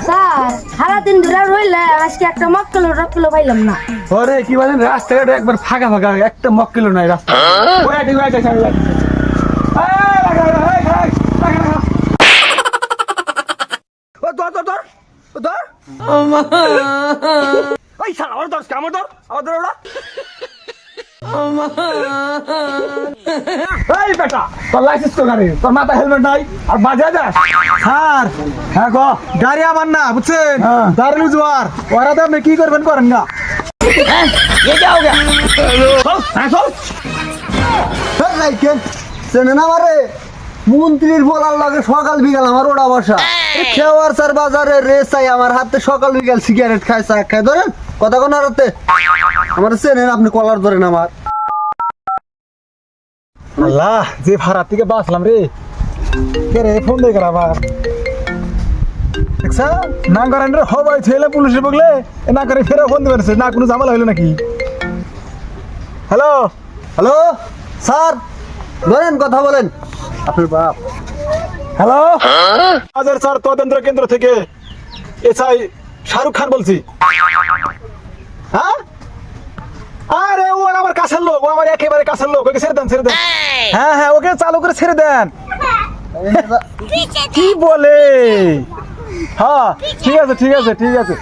Sir সারাদিন ধরে রইলে আজকে একটা মক্কেল পাইলাম না। ওরে কি বলেন, রাস্তাঘাটে একবার ফাঁকা ফাঁকা, একটা মক্কেল নাই রাস্তা। তোর লাইসেন্স তো গাড়ি, তোর মাথা হেলমেট নাই আর বাজে যাস। স্যার হ্যাঁ গো, গাড়ি আমার না বুঝছেন, হ্যাঁ। গাড়ি লুজওয়ার ওরা তো আপনি কি করবেন করেন না। চেনে না আমারে, মন্ত্রীর বলার লাগে সকাল বিকাল আমার ওটা বসা খেওয়ার স্যার বাজারে রেসাই আমার হাতে সকাল বিকাল সিগারেট খায় চা খায়। ধরেন কথা কোন হাতে আমার চেনেন আপনি, কলার ধরেন আমার। আল্লাহ, যে ভাড়া থেকে বাঁচলাম রে। কে রে ফোন দিয়ে আবার দেখছা না করেন রে, হবাই ছেলে পুলিশে বগলে না করে ফেরা ফোন দিবেন, না কোনো ঝামেলা হইলো নাকি? হ্যালো হ্যালো স্যার, ধরেন কথা বলেন আপনার বাপ। হ্যালো, বাজার স্যার তদন্ত কেন্দ্র থেকে এসআই শাহরুখ খান বলছি। হ্যাঁ, আরে ও আমার কাছের লোক, ও আমার একেবারে কাছের লোক, ওকে ছেড়ে দেন ছেড়ে দেন। হ্যাঁ হ্যাঁ, ওকে চালু করে ছেড়ে দেন। কি বলে? হ্যাঁ ঠিক আছে ঠিক আছে ঠিক আছে।